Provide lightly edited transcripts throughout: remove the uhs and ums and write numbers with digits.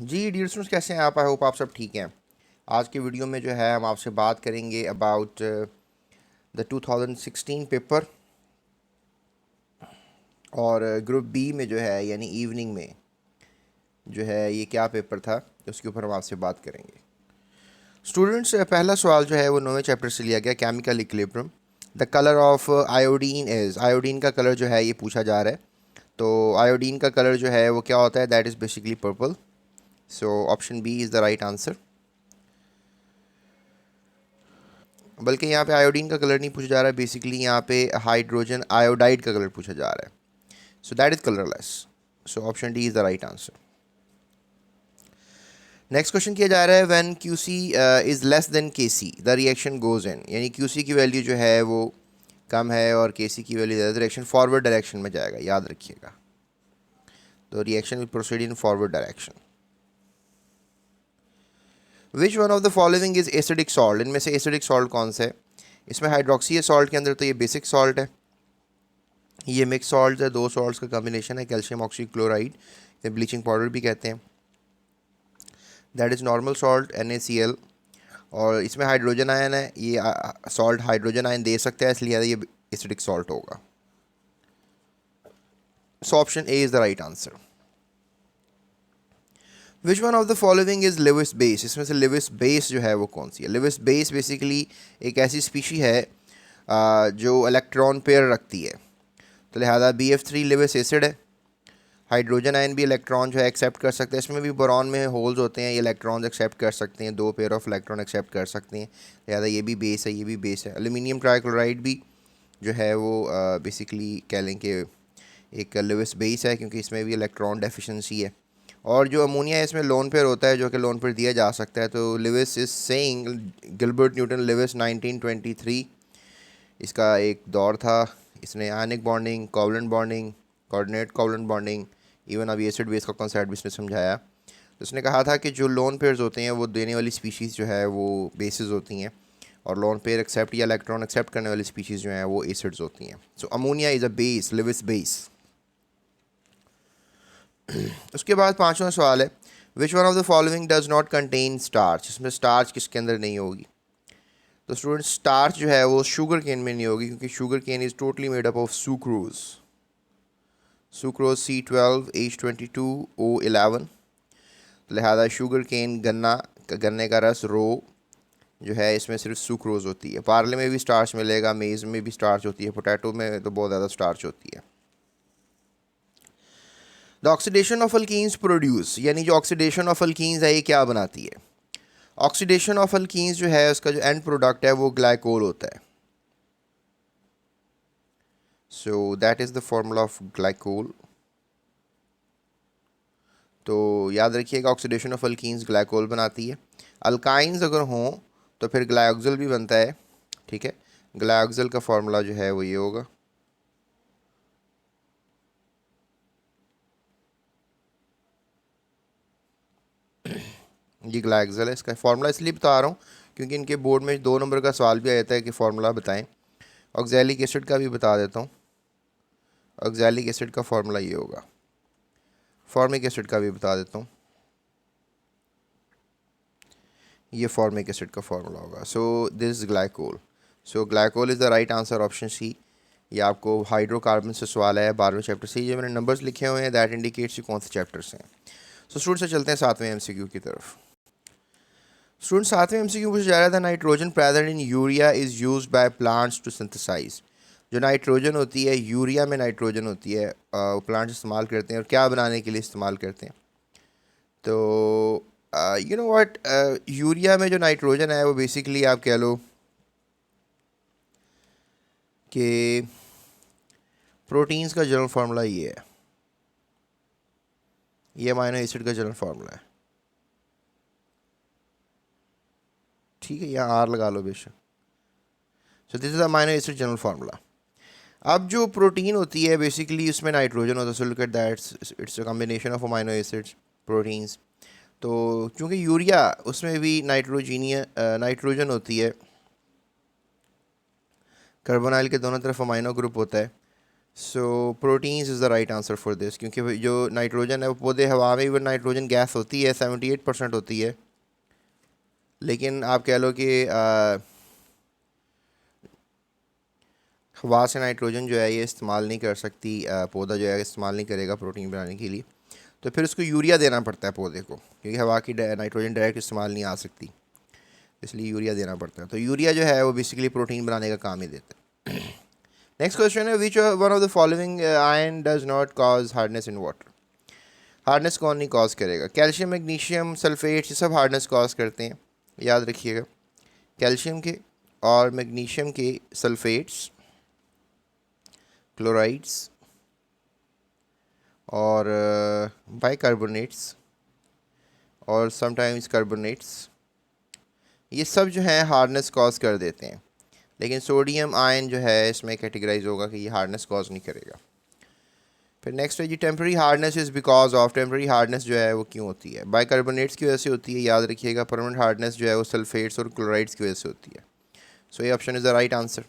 जी dear students, कैसे हैं आप? आई होप आप सब ठीक हैं। आज के वीडियो में जो है हम आपसे बात करेंगे अबाउट द 2016 पेपर और ग्रुप बी में जो है यानी इवनिंग में जो है ये क्या पेपर था उसके ऊपर हम आपसे बात करेंगे। स्टूडेंट्स, पहला सवाल जो है वो 9वें चैप्टर से लिया गया, chemical equilibrium. The colour of iodine is, iodine का कलर जो है ये पूछा जा रहा है। तो आयोडीन का कलर जो है वो क्या होता है? That is basically purple. So option B is the right answer. बल्कि यहाँ पे आयोडीन का कलर नहीं पूछा जा रहा है, बेसिकली यहाँ पे हाइड्रोजन आयोडाइड का कलर पूछा जा रहा है। So that is colourless. So option D is the right answer. Next question किया जा रहा है, when Q C is less than K C the reaction goes in, यानी क्यू सी की वैल्यू जो है वो कम है और के सी की वैल्यू ज़्यादा, डायरेक्शन फॉरवर्ड डायरेक्शन में जाएगा, याद रखिएगा। तो reaction will proceed in forward direction. Which one of the following is acidic salt, इनमें से एसिडिक सॉल्ट कौन सा है? इसमें हाइड्रोक्सी सॉल्ट के अंदर तो ये बेसिक सॉल्ट है, ये मिक्स सॉल्ट है, दो सॉल्ट्स का कॉम्बिनेशन है, कैल्शियम ऑक्सीक्लोराइड, ब्लीचिंग पाउडर भी कहते हैं। That is normal salt NaCl, और इसमें हाइड्रोजन आयन है, ये सॉल्ट हाइड्रोजन आयन दे सकता है, इसलिए ये एसिडिक सॉल्ट होगा। So option A is the right answer. Which one of the following is Lewis base, इसमें से लिविस बेस जो है वो कौन सी है? लिविस बेस बेसिकली एक ऐसी स्पीशी है जो इलेक्ट्रॉन पेयर रखती है, तो लिहाजा BF3 लिविस एसिड है। हाइड्रोजन आयन भी इलेक्ट्रॉन जो है एक्सेप्ट कर सकते हैं, इसमें भी बोरॉन में होल्स होते हैं, ये इलेक्ट्रॉन्स एक्सेप्ट कर सकते हैं, दो पेयर ऑफ इलेक्ट्रॉन एक्सेप्ट कर सकते हैं, लिहाजा ये भी बेस है, ये भी बेस है। एल्यूमिनियम ट्राइक्लोराइड भी जो है वो बेसिकली कह लें कि एक लिविस बेस है, क्योंकि इसमें भी इलेक्ट्रॉन डेफिशिएंसी है। और जो अमोनिया है इसमें लोन पेयर होता है, जो कि लोन पेयर दिया जा सकता है। तो Lewis is saying, Gilbert Newton Lewis 1923 इसका एक दौर था, इसने ionic bonding, covalent bonding, coordinate covalent bonding, even अभी एसिड बेस का कॉन्सेप्ट भी इसने समझाया। तो उसने कहा था कि जो लोन पेयर्स होते हैं वो देने वाली स्पीशीज़ जो है वो बेसिस होती हैं, और लोन पेयर एक्सेप्ट या इलेक्ट्रॉन एक्सेप्ट करने वाली स्पीशीज़ जो हैं वो एसिड्स होती हैं। So ammonia is a base, Lewis base. उसके बाद पांचवा सवाल है, which one of the following does not contain starch, इसमें स्टार्च किसके अंदर नहीं होगी? तो स्टूडेंट, स्टार्च जो है वो शुगर केन में नहीं होगी, क्योंकि sugar cane is totally made up of sucrose, sucrose C12H22O11। लिहाजा शुगर केन, गन्ना, गन्ने का रस, रो जो है इसमें सिर्फ सुक्रोज होती है। पार्ले में भी स्टार्च मिलेगा, मेज़ में भी स्टार्च होती है, पोटैटो में तो बहुत ज़्यादा स्टार्च होती है। The oxidation of alkenes produce, यानी जो ऑक्सीडेशन ऑफ अल्कीन्स है ये क्या बनाती है? ऑक्सीडेशन ऑफ अल्कीन्स जो है उसका जो एंड प्रोडक्ट है वो ग्लाइकोल होता है। So that is the formula of glycol. तो याद रखिएगा, ऑक्सीडेशन ऑफ अल्कीन्स ग्लाइकोल बनाती है। अल्काइंस अगर हों तो फिर ग्लाइऑक्सिल भी बनता है, ठीक है। ग्लाइऑक्सिल का फॉर्मूला जो है वो ये होगा, ये ग्लाइऑक्सिल है। इसका फॉर्मूला इसलिए बता रहा हूँ क्योंकि इनके बोर्ड में 2 नंबर का सवाल भी आ जाता है कि फॉर्मूला बताएं। ऑक्सैलिक एसिड का भी बता देता हूँ, ऑक्सैलिक एसिड का फॉर्मूला ये होगा। फॉर्मिक एसिड का भी बता देता हूँ, ये फॉर्मिक एसिड का फॉर्मूला होगा। So this glycol, so glycol is the right answer, option C. ये आपको हाइड्रोकार्बन से सवाल है 12वें चैप्टर से, ये मैंने नंबर्स लिखे हुए हैं, दैट इंडिकेट्स कौन से चैप्टर से हैं। सो स्टूडेंट से चलते हैं 7वें MCQ की तरफ। स्टूडेंट 7वें MCQ पूछा जा रहा था, nitrogen present in urea is used by plants to synthesise. जो नाइट्रोजन होती है यूरिया में, नाइट्रोजन होती है, प्लांट्स इस्तेमाल करते हैं, और क्या बनाने के लिए इस्तेमाल करते हैं? तो यू नो व्हाट, यूरिया में जो नाइट्रोजन है वो बेसिकली आप कह लो कि प्रोटीन्स का जनरल फार्मूला ये है, ये अमाइनो एसिड का जनरल फार्मूला है, ठीक है, यहाँ आर लगा लो बेशक। So this is amino acid general formula. अब जो प्रोटीन होती है बेसिकली उसमें नाइट्रोजन होता है, so look at that, it's a combination of amino acids, proteins. तो क्योंकि यूरिया उसमें भी नाइट्रोजन होती है, कार्बोनाइल के दोनों तरफ अमाइनो ग्रुप होता है, so proteins is the right answer for this, क्योंकि जो नाइट्रोजन है वो पौधे हवा में इवन नाइट्रोजन गैस होती है 78% होती है, लेकिन आप कह लो कि हवा से नाइट्रोजन जो है ये इस्तेमाल नहीं कर सकती, पौधा जो है इस्तेमाल नहीं करेगा प्रोटीन बनाने के लिए, तो फिर उसको यूरिया देना पड़ता है पौधे को, क्योंकि हवा की नाइट्रोजन डायरेक्ट इस्तेमाल नहीं आ सकती, इसलिए यूरिया देना पड़ता है। तो यूरिया जो है वो बेसिकली प्रोटीन बनाने का काम ही देता है। नेक्स्ट क्वेश्चन है, which one of the following ion does not cause hardness in water. Hardness कौन नहीं कॉज करेगा? कैल्शियम, मैग्नीशियम, सल्फेट्स, ये सब हार्डनेस कॉज करते हैं, याद रखिएगा। कैल्शियम के और मैग्नीशियम के सल्फेट्स, क्लोराइड्स और बाइकार्बोनेट्स और समटाइम्स कार्बोनेट्स, ये सब जो हैं हार्डनेस कॉज कर देते हैं, लेकिन सोडियम आयन जो है इसमें कैटेगराइज होगा कि ये हार्डनेस कॉज नहीं करेगा। फिर नेक्स्ट है जी, temporary hardness is because of. Temporary hardness जो है वो क्यों होती है? बाइकार्बोनेट्स की वजह से होती है, याद रखिएगा। परमानेंट हार्डनेस जो है वो सल्फेट्स और क्लोराइड्स की वजह से होती है। सो ये option is the right answer.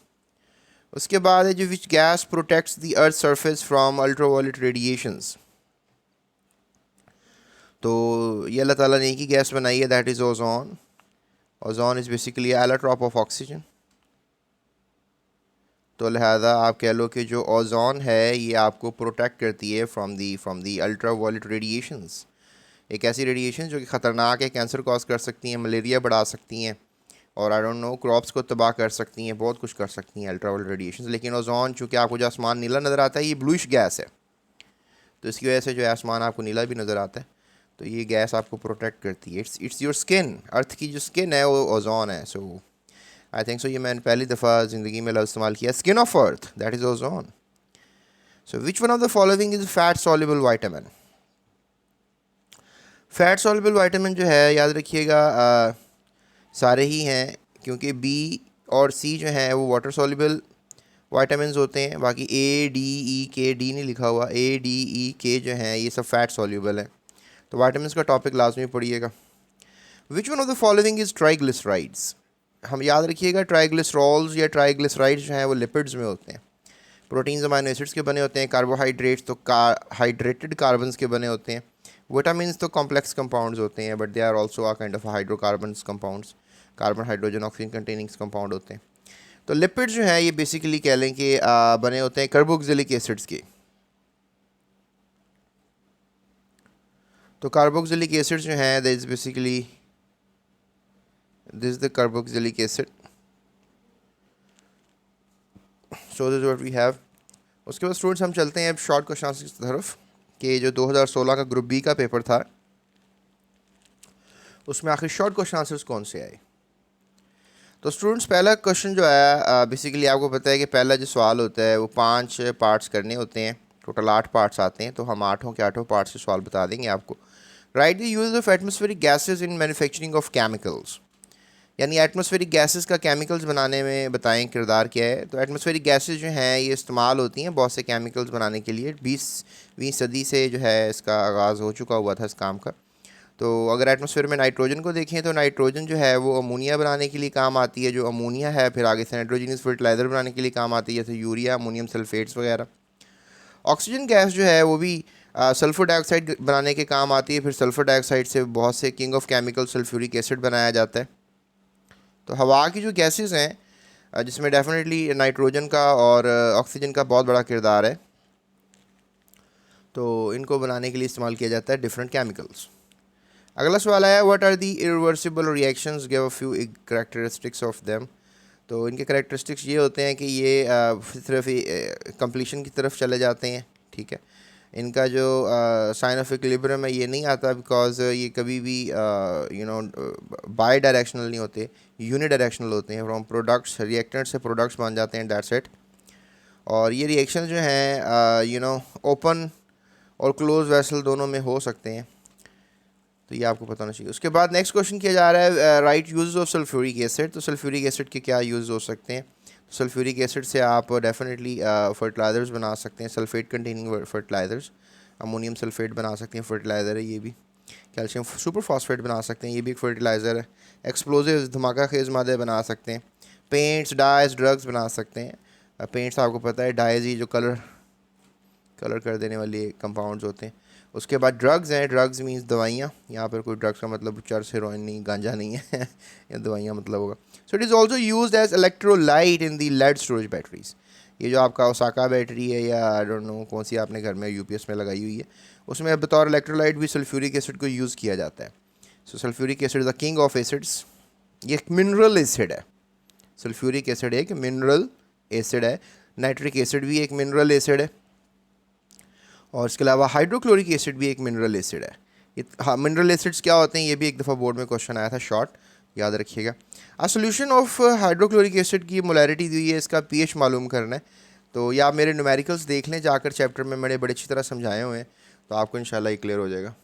उसके बाद है जो, which gas protects the earth surface from ultraviolet radiations. तो ये अल्लाह ताला ने एक ही गैस बनाई है, that is ozone. Ozone is basically allotrope of oxygen. तो लिहाजा आप कह लो कि जो ओजोन है ये आपको प्रोटेक्ट करती है from the ultraviolet radiations. एक ऐसी रेडिएशन जो कि ख़तरनाक है, कैंसर कॉज कर सकती हैं, मलेरिया बढ़ा सकती हैं, और आई डोंट नो क्रॉप्स को तबाह कर सकती हैं, बहुत कुछ कर सकती हैं अल्ट्रा वायलेट रेडिएशन। लेकिन ओजोन, चूँकि आपको जो आसमान नीला नज़र आता है, ये ब्लूइश गैस है, तो इसकी वजह से जो है आसमान आपको नीला भी नज़र आता है। तो ये गैस आपको प्रोटेक्ट करती है। इट्स योर स्किन, अर्थ की जो स्किन है वो ओजोन है। सो आई थिंक सो ये मैंने पहली दफ़ा ज़िंदगी में लफ्ज़ इस्तेमाल किया, skin of earth, that is ozone. So which one of the following is fat soluble vitamin. Fat soluble vitamin जो है, याद रखिएगा, सारे ही हैं, क्योंकि बी और सी जो हैं वो वाटर सॉल्युबल वाइटामिन होते हैं। बाकी ए डी ई के, डी नहीं लिखा हुआ, ए डी ई के जो हैं ये सब फैट सॉल्युबल हैं। तो वाइटामिन का टॉपिक लाजमी पढ़िएगा। विच one of the following is triglycerides. हम याद रखिएगा, ट्राइग्लिसरॉल्स या ट्राइग्लिसराइड्स जो हैं वो लिपिड्स में होते हैं। प्रोटीन्स अमाइनो एसिड्स के बने होते हैं। कार्बोहाइड्रेट्स तो हाइड्रेटेड कार्बन्स के बने होते हैं। विटामिन्स तो कॉम्प्लेक्स कंपाउंड्स होते हैं, but they are also a kind of hydrocarbons compounds. Carbon, hydrogen, oxygen containing compound होते हैं। तो लिपिड्स जो हैं ये बेसिकली कह लें कि बने होते हैं कार्बोक्सिलिक एसिड्स के। तो कार्बोक्सिलिक एसिड्स जो हैं, this basically this the carboxylic acid. So this what we have. उसके बाद स्टूडेंट्स हम चलते हैं अब शॉर्ट क्वेश्चन आंसर की तरफ, कि जो 2016 का ग्रुप बी का पेपर था उसमें आखिर शॉर्ट क्वेश्चन आंसर्स कौन से आए। तो स्टूडेंट्स पहला क्वेश्चन जो है, बेसिकली आपको पता है कि पहला जो सवाल होता है वो 5 पार्ट्स करने होते हैं, टोटल 8 पार्ट्स आते हैं, तो हम 8 के 8 पार्ट्स के सवाल बता देंगे आपको। Right the use of atmospheric gases in manufacturing of chemicals. यानी एटमॉस्फेरिक गैसेस का केमिकल्स बनाने में बताएं किरदार क्या है। तो एटमॉस्फेरिक गैसेस जो हैं ये इस्तेमाल होती हैं बहुत से केमिकल्स बनाने के लिए। 20वीं सदी से जो है इसका आगाज़ हो चुका हुआ था इस काम का। तो अगर एटमॉस्फेयर में नाइट्रोजन को देखें तो नाइट्रोजन जो है वो अमोनिया बनाने के लिए काम आती है। जो अमोनिया है फिर आगे से नाइट्रोजनस फर्टिलाइज़र बनाने के लिए काम आती है, जैसे यूरिया, अमोनियम सल्फेट्स वगैरह। ऑक्सीजन गैस जो है वो भी सल्फर डाइऑक्साइड बनाने के काम आती है। फिर सल्फर डाइऑक्साइड से बहुत से king of chemical sulphuric acid बनाया जाता है। तो हवा की जो गैसेस हैं जिसमें डेफिनेटली नाइट्रोजन का और ऑक्सीजन का बहुत बड़ा किरदार है, तो इनको बनाने के लिए इस्तेमाल किया जाता है डिफरेंट केमिकल्स। अगला सवाल है, what are the irreversible reactions, give a few characteristics of them. तो इनके कैरेक्टरिस्टिक्स ये होते हैं कि ये सिर्फ कंप्लीशन की तरफ चले जाते हैं, ठीक है। इनका जो साइन ऑफ इक्विलिब्रियम है ये नहीं आता, बिकॉज ये कभी भी बाई डायरेक्शनल नहीं होते, यूनि डायरेक्शनल होते हैं। फ्रॉम प्रोडक्ट्स, रिएक्टेंट से प्रोडक्ट्स बन जाते हैं, दैट्स इट। और ये रिएक्शन जो हैं ओपन और क्लोज वेसल दोनों में हो सकते हैं, तो ये आपको पता होना चाहिए। उसके बाद नेक्स्ट क्वेश्चन किया जा रहा है, right use of sulphuric acid. तो सल्फ्यूरिक एसिड के क्या यूज़ हो सकते हैं? सल्फ्यूरिक एसिड से आप डेफिनेटली फर्टिलाइज़र्स बना सकते हैं, sulphate containing fertilisers. Ammonium sulphate बना सकते हैं, फर्टिलाइज़र है ये भी। कैल्शियम सुपर फॉस्फेट बना सकते हैं, ये भी एक फर्टिलाइज़र है। एक्सप्लोजिव्स, धमाका खेज मादे बना सकते हैं। पेंट्स, डाइज, ड्रग्स बना सकते हैं। पेंट्स आपको पता है, डाइज ही जो कलर कलर कर देने वाले कंपाउंड्स होते हैं। उसके बाद ड्रग्स हैं, ड्रग्स मीन्स दवाइयाँ, यहाँ पर कोई ड्रग्स का मतलब चर्स हेरोइन नहीं, गांजा नहीं है या दवाइयाँ मतलब होगा। So it is also use as electrolyte in the lead storage batteries. ये जो आपका ओसाका बैटरी है या आई डोंट नो कौन सी आपने घर में यूपीएस में लगाई हुई है, उसमें बतौर इलेक्ट्रोलाइट भी सल्फ्यूरिक एसिड को यूज़ किया जाता है। So sulphuric acid the king of acids, ये एक मिनरल एसिड है। सल्फ्यूरिक एसिड एक मिनरल एसिड है, नाइट्रिक एसिड भी एक मिनरल एसिड है, और इसके अलावा हाइड्रोक्लोरिक एसिड भी एक मिनरल एसिड है। हाँ, मिनरल एसिड्स क्या होते हैं, ये भी एक दफ़ा बोर्ड में क्वेश्चन आया था, शॉर्ट याद रखिएगा। आ सोल्यूशन ऑफ हाइड्रोक्लोरिक एसिड की मोलैरिटी दी हुई है, इसका पीएच मालूम करना है। तो या आप मेरे न्यूमेरिकल्स देख लें जाकर, चैप्टर में मैंने बड़ी अच्छी तरह समझाए हुए हैं, तो आपको इंशाल्लाह ये क्लियर हो जाएगा।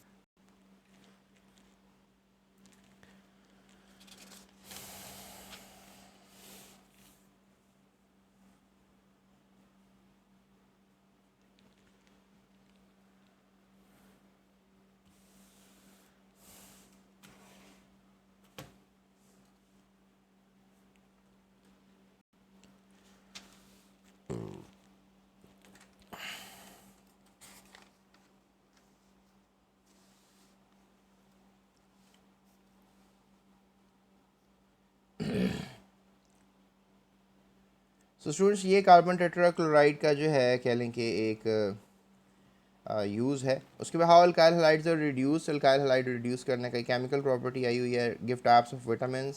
सो स्टूडेंट्स, ये कार्बन टेट्राक्लोराइड का जो है कह लें कि एक यूज़ है। उसके बाद how alkyl halides are reduce, alkyl halide reduce करने का केमिकल प्रॉपर्टी आई हुई है, गिव टाइप्स ऑफ विटामिन,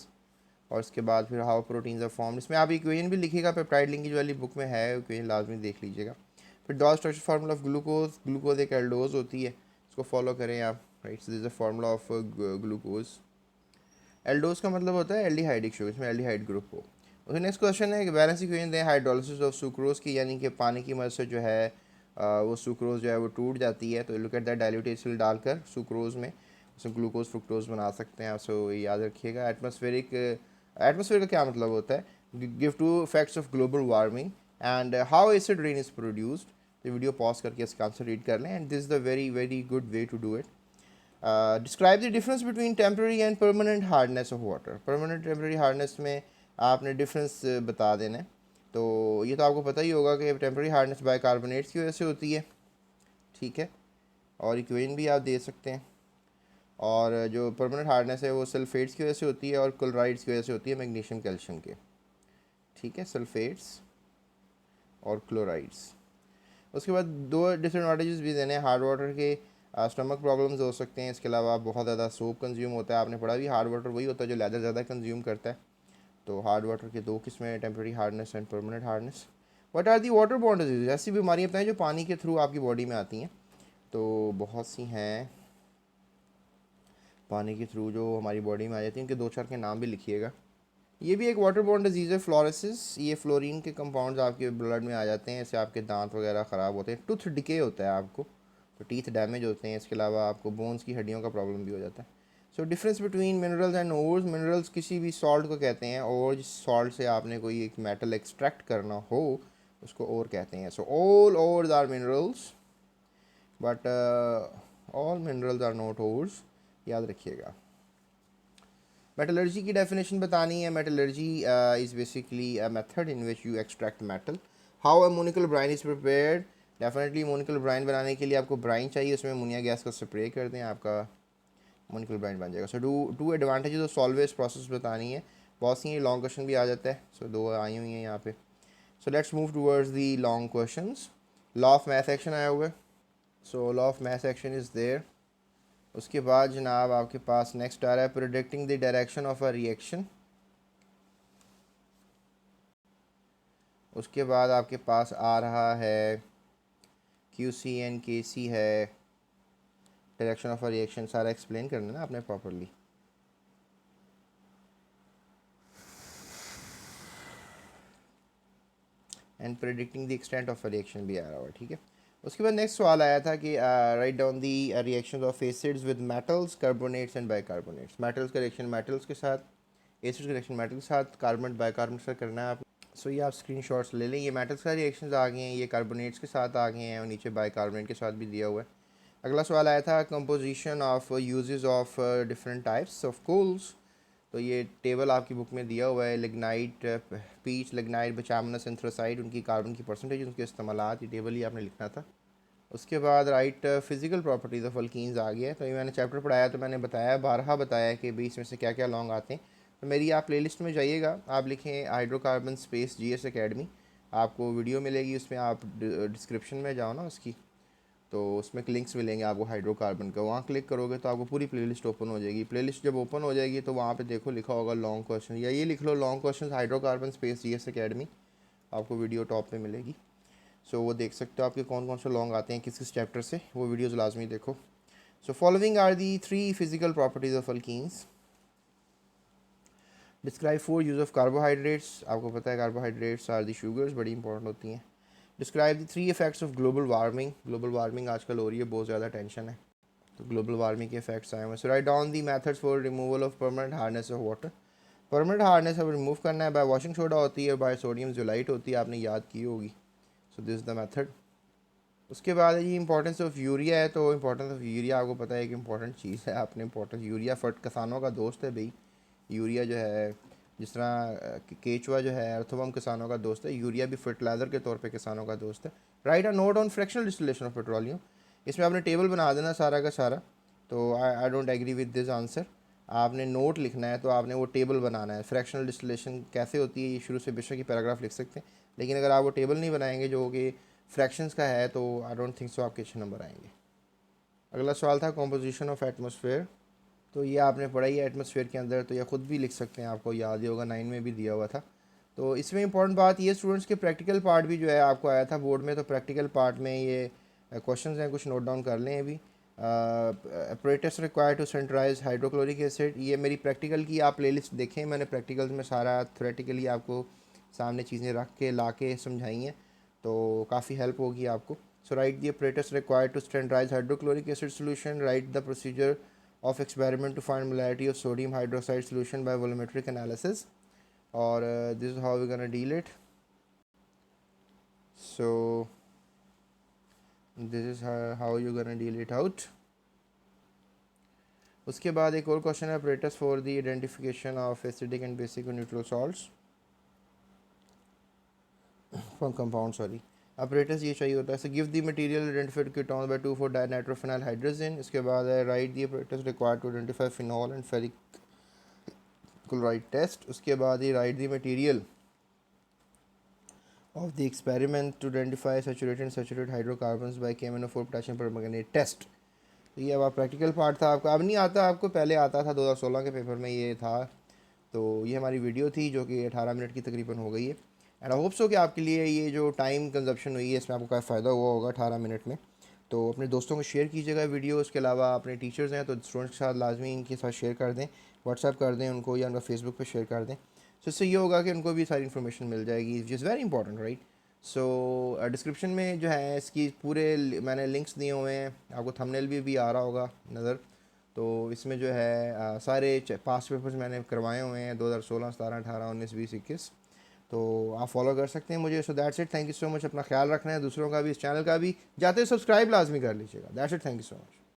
और उसके बाद फिर हाउ प्रोटीन्स आर फॉर्म। इसमें आप इक्वेशन भी लिखिएगा, पेप्टाइड लिंकेज वाली बुक में है, इक्वेशन लाजमी देख लीजिएगा। फिर dot structure formula of glucose, glucose एक एल्डोज होती है, इसको फॉलो करें आप, right. This is the formula of glucose. Aldose का मतलब होता है एल्डिहाइडिक शुगर, इसमें एल्डिहाइड ग्रुप हो। उसके नेक्स्ट क्वेश्चन है कि बैलेंस इक्वेशन दें हाइड्रोलिसिस ऑफ सुक्रोज की, यानी कि पानी की मदद से जो है वो सुक्रोज जो है वो टूट जाती है। तो look at that, dilute acid डालकर सुक्रोज में उसमें ग्लूकोज फ्रुक्टोज बना सकते हैं आप। सो याद रखिएगा। एटमॉस्फेयर का क्या मतलब होता है, give two effects of global warming and how acid rain is produced. तो वीडियो पॉज करके इसका आंसर रीड कर लें, and this is the very very good way to do it. Describe the difference between temporary and permanent hardness of water. Permanent temporary hardness में आपने difference बता देना है। तो ये तो आपको पता ही होगा कि टेम्प्रेरी हार्डनेस बाइकार्बोनेट्स की वजह से होती है, ठीक है, और इक्वेशन भी आप दे सकते हैं। और जो परमानेंट हार्डनेस है वो सल्फेट्स की वजह से होती है और क्लोराइड्स की वजह से होती है, मैग्नीशियम कैल्शियम के, ठीक है, सल्फेट्स और क्लोराइड्स। उसके बाद दो डिसएडवांटेजेस भी देने हैं हार्ड वाटर के। स्टमक प्रॉब्लम्स हो सकते हैं, इसके अलावा बहुत ज़्यादा सोप कंज्यूम होता है। आपने पढ़ा भी हार्ड वाटर वही होता है जो लेदर ज़्यादा कंज्यूम करता है। तो हार्ड वाटर के दो किस्में हैं, temporary hardness and permanent hardness. What are the water borne disease, ऐसी बीमारियाँ बताएं जो पानी के थ्रू आपकी बॉडी में आती हैं। तो बहुत सी हैं पानी के थ्रू जो हमारी बॉडी में आ जाती हैं, उनके दो चार के नाम भी लिखिएगा। ये भी एक वाटर बॉर्न डिजीज़ है, फ्लोरोसिस। ये फ्लोरीन के कंपाउंड्स आपके ब्लड में आ जाते हैं, इससे आपके दांत वगैरह ख़राब होते हैं, टूथ डिके होता है आपको, तो टीथ डैमेज होते हैं। इसके अलावा आपको बोन्स की हड्डियों का प्रॉब्लम भी हो जाता है। So difference between minerals and ores, minerals किसी भी सॉल्ट को कहते हैं, और जिस सॉल्ट से आपने कोई एक मेटल एक्सट्रैक्ट करना हो उसको ओर कहते हैं। So all ores are minerals, but all minerals are not ores, याद रखिएगा। मेटलर्जी की डेफिनेशन बतानी है। Metallurgy is basically a method in which you extract metal. How ammoniacal brine is prepared, definitely ammoniacal brine बनाने के लिए आपको Bryan चाहिए, उसमें अमोनिया गैस का स्प्रे कर दें, आपका अमोनिकल ब्राइन बन जाएगा। So two advantages of Solvay process बतानी है। बहुत सी लॉन्ग क्वेश्चन भी आ जाता है, सो दो आई हुई हैं यहाँ पे। So let's move towards the long questions. Law of mass action आया हुआ है, so law of mass action is there. उसके बाद जनाब आपके पास नेक्स्ट आ रहा है predicting the direction of a reaction. उसके बाद आपके पास आ रहा है QC एंड KC है, डायरेक्शन ऑफ अ रिएक्शन सारा एक्सप्लेन करना ना आपने properly. And predicting the extent of a reaction भी आ रहा है, ठीक है। उसके बाद नेक्स्ट सवाल आया था कि right down the reactions of acids with metals, carbonates and bicarbonates. Metals का रिएक्शन मेटल्स के साथ, एसिड्स का रिएक्शन मेटल्स के साथ, कार्बोनेट बाइकार्बोनेट से करना है आप। सो ये आप स्क्रीनशॉट्स ले लें। ये मेटल्स का रिएक्शंस आ गए हैं, ये कार्बोनेट्स के साथ आ गए हैं, और नीचे बाइकार्बोनेट के साथ भी दिया हुआ है। अगला सवाल आया था composition of uses of different types of coals. तो ये टेबल आपकी बुक में दिया हुआ है, lignite, peat, lignite, bituminous, anthracite, उनकी कार्बन की परसेंटेज, उनके इस्तेमालात, ये टेबल ही आपने लिखना था। उसके बाद write physical properties of alkenes आ गया। तो ये मैंने चैप्टर पढ़ाया तो मैंने बताया, बारहा बताया कि भाई इसमें से क्या क्या लॉन्ग आते हैं। तो मेरी आप प्लेलिस्ट में जाइएगा, आप लिखें हाइड्रोकार्बन स्पेस जीएस एकेडमी, आपको वीडियो मिलेगी, उसमें आप डिस्क्रिप्शन में जाओ ना उसकी, तो उसमें लिंक्स मिलेंगे आपको हाइड्रोकार्बन का, वहाँ क्लिक करोगे तो आपको पूरी प्लेलिस्ट ओपन हो जाएगी। प्लेलिस्ट जब ओपन हो जाएगी तो वहाँ पे देखो लिखा होगा लॉन्ग क्वेश्चन, या ये लिख लो long question hydrocarbon space GS academy, आपको वीडियो टॉप पे मिलेगी। सो वो देख सकते हो आपके कौन कौन से लॉन्ग आते हैं किस किस चैप्टर से, वो वीडियोज़ लाजमी देखो। So following are the 3 physical properties of alkenes. Describe 4 use of carbohydrates, आपको पता है कार्बोहाइड्रेट्स आर दी शुगर्स, बड़ी इंपॉर्टेंट होती हैं। Describe the 3 effects of global warming, global warming आजकल हो रही है, बहुत ज़्यादा टेंशन है, तो ग्लोबल वार्मिंग के इफेक्ट्स आए हुए। So write down the methods for removal of permanent hardness of water. Permanent hardness अब रिमूव करना है, बाय वॉशिंग सोडा होती है, बाय सोडियम जोलाइट होती है, आपने याद की होगी। So this is the method. उसके बाद ये इंपॉर्टेंस ऑफ यूरिया है, तो इंपॉर्टेंस ऑफ यूरिया आपको पता है कि इंपॉर्टेंट चीज़ है, आपने इंपॉर्टेंस यूरिया फट किसानों का दोस्त है भाई। यूरिया जो है, जिस तरह केचुआ जो है अर्थवम किसानों का दोस्त है, यूरिया भी फर्टिलाइज़र के तौर पे किसानों का दोस्त है। Write a note on fractional distillation of petroleum, इसमें आपने टेबल बना देना सारा का सारा। तो I don't agree with this answer, आपने नोट लिखना है तो आपने वो टेबल बनाना है, फ्रैक्शनल डिस्टिलेशन कैसे होती है, ये शुरू से बेशक ही पैराग्राफ लिख सकते हैं, लेकिन अगर आप वो टेबल नहीं बनाएंगे जो कि फ्रैक्शंस का है, तो आई डोंट थिंक सो आपके अच्छे नंबर आएंगे। अगला सवाल था कॉम्पोजिशन ऑफ एटमॉस्फेयर, तो ये आपने पढ़ा ही है एटमॉस्फेयर के अंदर, तो ये ख़ुद भी लिख सकते हैं, आपको याद ही होगा 9 में भी दिया हुआ था। तो इसमें इंपॉर्टेंट बात ये स्टूडेंट्स के प्रैक्टिकल पार्ट भी जो है आपको आया था बोर्ड में, तो प्रैक्टिकल पार्ट में ये क्वेश्चंस हैं, कुछ नोट डाउन कर लें अभी। Apparatus required to neutralise hydrochloric acid, ये मेरी प्रैक्टिकल की आप प्लेलिस्ट देखें, मैंने प्रैक्टिकल्स में सारा थ्योरेटिकली आपको सामने चीज़ें रख के ला के समझाई हैं, तो काफ़ी हेल्प होगी आपको। So write the apparatus required to standardize hydrochloric acid solution, write the procedure of experiment to find molarity of sodium hydroxide solution by volumetric analysis, or this is how we're gonna deal it. So this is how you're gonna deal it out. उसके बाद एक और question है apparatus for the identification of acidic and basic and neutral salts from compound, sorry। apparatus ये चाहिए होता है। So give the material identified ketone by 2,4 dinitrophenyl hydrogen. इसके बाद है write the apparatus required to identify phenol and ferric chloride test. उसके बाद ही write the material of the experiment to identify saturated and saturated hydrocarbons by KMnO4 potassium permanganate test. तो ये अब आप प्रैक्टिकल पार्ट था आपका, अब नहीं आता आपको, पहले आता था 2016 के पेपर में ये था। तो ये हमारी वीडियो थी जो कि 18 मिनट की तकरीबन हो गई है, एंड आई होप सो कि आपके लिए ये जो टाइम कंजप्शन हुई है इसमें आपको काफ़ी फ़ायदा हुआ होगा 18 मिनट में। तो अपने दोस्तों को शेयर कीजिएगा वीडियो, उसके अलावा अपने टीचर्स हैं तो स्टूडेंट्स के साथ लाजमी इनके साथ शेयर कर दें, व्हाट्सएप कर दें उनको, या उनका फेसबुक पे शेयर कर दें। सो इससे ये होगा कि उनको भी सारी इन्फॉर्मेशन मिल जाएगी, which is very important, right. So description में जो है इसकी पूरे मैंने लिंक्स दिए हुए हैं, आपको थंबनेल भी आ रहा होगा नज़र। तो इसमें जो है सारे पास्ट पेपर्स मैंने करवाए हुए हैं 2016, 17, 18, 19, 20, 21, तो आप फॉलो कर सकते हैं मुझे। So that's it, thank you so much, अपना ख्याल रखना है दूसरों का भी, इस चैनल का भी, जाते सब्सक्राइब लाजमी कर लीजिएगा। That's it, thank you so much.